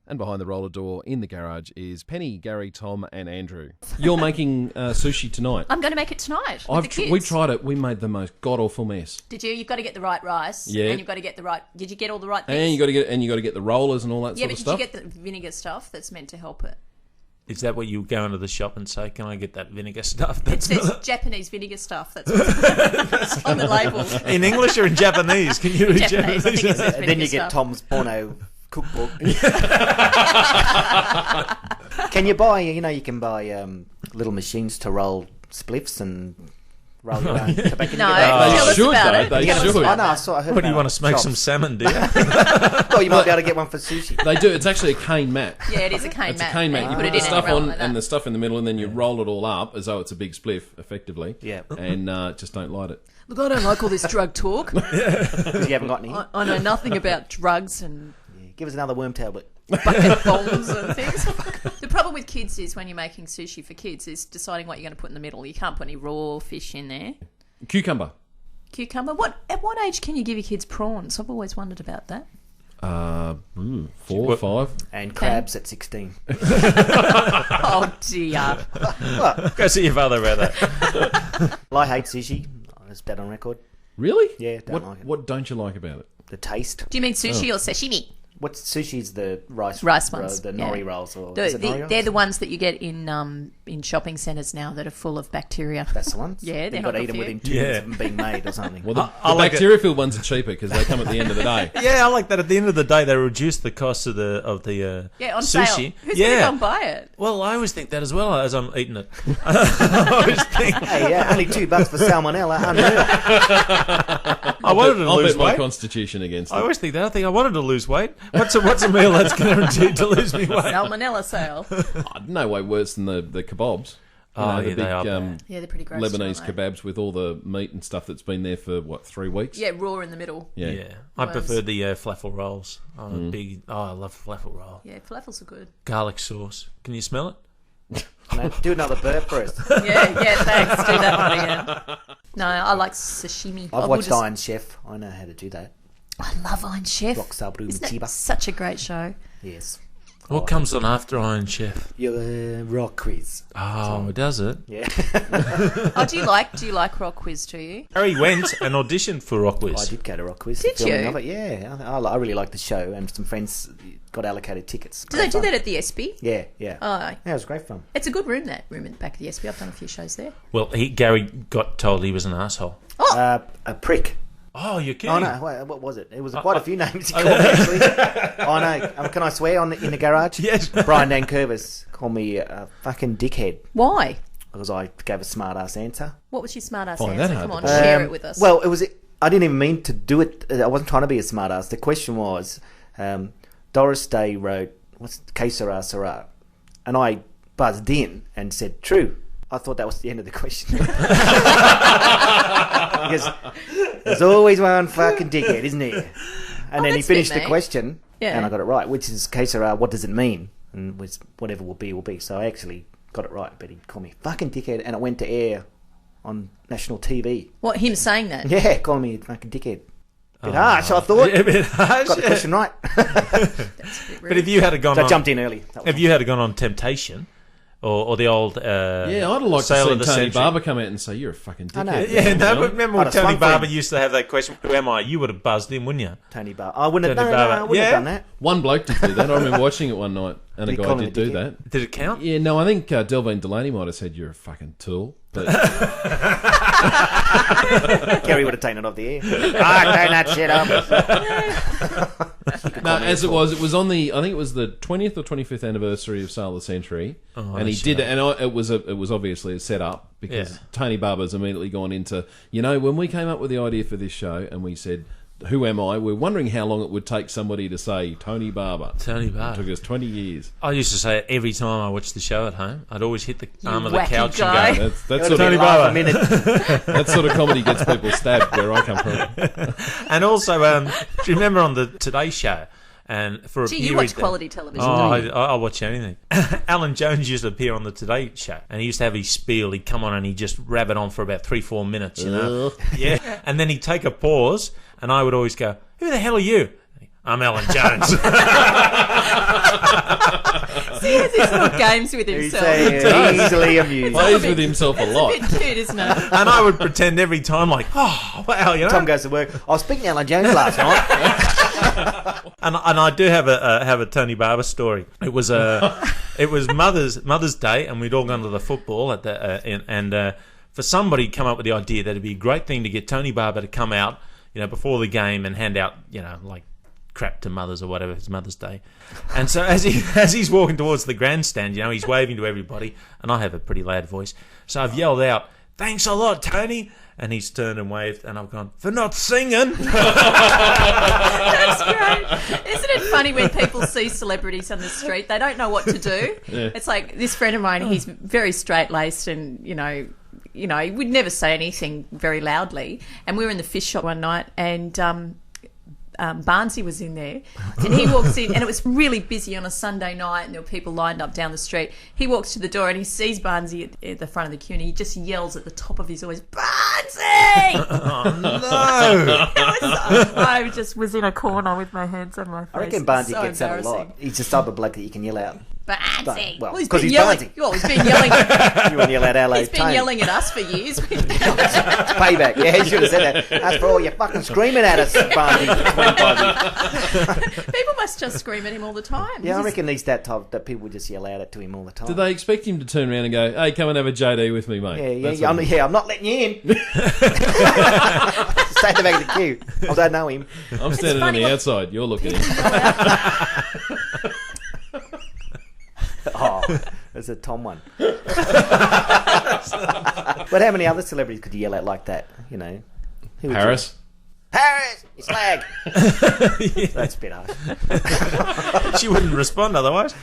And behind the roller door in the garage is Penny, Gary, Tom, and Andrew. You're making sushi tonight. I'm going to make it tonight with the kids. We tried it. We made the most god-awful mess. Did you? You've got to get the right rice. Yeah. And you've got to get the right... Did you get all the right things? And you got to get the rollers and all that sort of stuff. Yeah, but did you get the vinegar stuff that's meant to help it? Is that what you go into the shop and say, can I get that vinegar stuff? It says Japanese vinegar stuff. That's what's on the label. In English or in Japanese? Can you read Japanese? I think it says Then you stuff. get Tom's porno cookbook. Can you buy, you can buy little machines to roll spliffs and roll your own tobacco. No, They tell us should, about though. it. They Tell us should. about I it. heard What do you about want to smoke shops. some salmon, do you? Well, you might be able to get one for sushi. They do. It's actually a cane mat. Yeah, it is a cane It's mat. a cane mat. And You put put it the in stuff and roll on it and up. the stuff in the middle, and then you roll it all up as though it's a big spliff, effectively. Yeah. And just don't light it. Look, I don't like all this drug talk. Because you haven't got any. I know nothing about drugs and Yeah, give us another worm tablet. bucket bombs and things. The problem with kids is when you're making sushi for kids is deciding what you're going to put in the middle. You can't put any raw fish in there. Cucumber. Cucumber. At what age can you give your kids prawns? I've always wondered about that. 4 or 5. And crabs at 16. Oh dear. Go see your father about that. Well, I hate sushi. That's bad on record. Really? Yeah, don't like it. What don't you like about it? The taste. Do you mean sushi or sashimi? What's sushi's the rice Ones. the yeah. nori rolls, or The- is it nori they're rolls? the ones that you get in shopping centres now that are full of bacteria. That's the ones. Yeah, they're You've not got to good eat them for you. within 2 minutes of them being made or something. Well, the I like bacteria-filled ones are cheaper because they come at the end of the day. Yeah, I like that. At the end of the day, they reduce the cost of the Yeah, on sushi. sale. Who's going to go and buy it? Well, I always think that as well as I'm eating it. I always think. Hey, yeah, only $2 for salmonella. Unreal. I wanted to I'll lose bet my weight. constitution against I it. always think that. I think I wanted to lose weight. What's a meal that's guaranteed to lose me weight? Salmonella sale. No way worse than the kebabs. Oh, the yeah, they are bad. Yeah, they're pretty gross. Lebanese aren't they? kebabs with all the meat and stuff that's been there for, 3 weeks? Yeah, raw in the middle. Yeah, I Worms. prefer the falafel rolls. I'm a big. Oh, I love falafel roll. Yeah, falafels are good. Garlic sauce. Can you smell it? No, do another burp first. Yeah, thanks. Do that one again. No, I like sashimi. I've watched Iron Chef. I know how to do that. I love Iron Chef. Rock Sabru Isn't that Michiba. such a great show? Yes. What comes on after Iron Chef? Your rock quiz. Oh, does it? Yeah. Oh, do you like Rock Quiz? Do you? Harry went and auditioned for Rock I Quiz. did go to Rock Quiz. Did filming you? Of it. Yeah, I really like the show, and some friends got allocated tickets. Do they do that at the SB? Yeah, yeah. Oh, Yeah, it was great fun. it's a good room. That room at the back of the SB. I've done a few shows there. Well, Gary got told he was an asshole. A prick. Oh, you're kidding? Oh no, wait, what was it? It was quite a few names he called me, actually. Oh no, can I swear in the garage? Yes. Brian Dankervis called me a fucking dickhead Why? because I gave a smart ass answer. What was your smart ass Find answer? that Come hard on, to share it with us. Well, it was. I didn't even mean to do it. I wasn't trying to be a smart ass. The question was, Doris Day wrote, "What's Que Sera Sera?" And I buzzed in and said, "True." I thought that was the end of the question. Because there's always one fucking dickhead, isn't there? And then he that's a bit finished the mean. question, Yeah. and I got it right, which is Que Sera, what does it mean? And was whatever will be, will be. So I actually got it right, but he called me fucking dickhead, and it went to air on national TV. What, him saying that? Yeah, calling me a fucking dickhead. Bit harsh, I thought. Yeah, a bit harsh. Got the question right. That's a bit rude. But if you had gone So I on, jumped in early. That was if you had gone on Temptation, or the old Yeah, I'd have liked to Sale see of the Tony Century. Barber come out and say, "You're a fucking I know. dickhead." Yeah, no, but remember when I'd have Tony swung for Barber him. used to have that question, "Who am I?" You would have buzzed in, wouldn't you? Tony Barber. I wouldn't have, Tony no, I Barber. wouldn't Yeah. have done that. One bloke did do that. I remember watching it one night, and Did a he guy call him did a do dickhead? that. Did it count? Yeah, no, I think Delvine Delaney might have said, "You're a fucking tool." But Gary would have taken it off the air. Turn that shit up. no, as it was on the, I think it was the 20th or 25th anniversary of Sale of the Century, and he did it, and it was obviously a setup because Yeah. Tony Barber's immediately gone into, when we came up with the idea for this show, and we said, "Who am I?" We're wondering how long it would take somebody to say Tony Barber. Tony It Barber. took us 20 years. I used to say it every time I watched the show at home. I'd always hit the arm of the wacky couch guy. and go, That's sort Tony of Barber. that sort of comedy gets people stabbed where I come from. And also, do you remember on the Today Show? And for a Gee, period you watch there- quality television, Oh, don't you? I'll watch anything. Alan Jones used to appear on the Today Show, and he used to have his spiel. He'd come on and he'd just rabbit on for about 3-4 minutes, you know. Yeah, and then he'd take a pause, and I would always go, "Who the hell are you?" I'm Alan Jones. He has these little games with He's himself. easily amused. Plays with himself a lot. It's a bit cute, isn't it? And I would pretend every time, like, oh, wow, you know. Tom goes to work. I was speaking to Alan Jones last night. And I do have a Tony Barber story. It was Mother's Day, and we'd all gone to the football at the for somebody come up with the idea that it'd be a great thing to get Tony Barber to come out, you know, before the game and hand out, you know, like crap to mothers or whatever. It's Mother's Day, and so as he's walking towards the grandstand, you know, he's waving to everybody, and I have a pretty loud voice, so I've yelled out, "Thanks a lot, Tony." And he's turned and waved, and I've gone, "For not singing." That's great. Isn't it funny when people see celebrities on the street, they don't know what to do? Yeah. It's like this friend of mine, he's very straight-laced and, you know, he would never say anything very loudly. And we were in the fish shop one night, and Barnsey was in there, and he walks in, and it was really busy on a Sunday night, and there were people lined up down the street. He walks to the door and he sees Barnsey at the front of the queue, and he just yells at the top of his voice, "Barnsey!" Oh, no. I just was in a corner with my hands on my face. I reckon It was Barnsey so gets that a lot. embarrassing. He's the type of bloke that you can yell out. Barnsey. Well, Well, he's 'cause been he's yelling. Barnsey. Well, he's been yelling. You want to yell out hello, He's been Tony. yelling at us for years. Payback. Yeah, he should have said that. That's for all you fucking screaming at us, Barnsey. 25 years. People must just scream at him all the time. Yeah, I He's- reckon he's that type that people just yell out to him all the time. Do they expect him to turn around and go, "Hey, come and have a JD with me, mate"? Yeah, That's yeah, what it is. I'm not letting you in. Stay at the back of the queue. I don't know him. I'm standing on funny the what- outside. You're looking in. Oh, there's a Tom one. But how many other celebrities could you yell at like that? You know, who would you- Paris. Harris, you slag. That's a bit harsh. She wouldn't respond otherwise.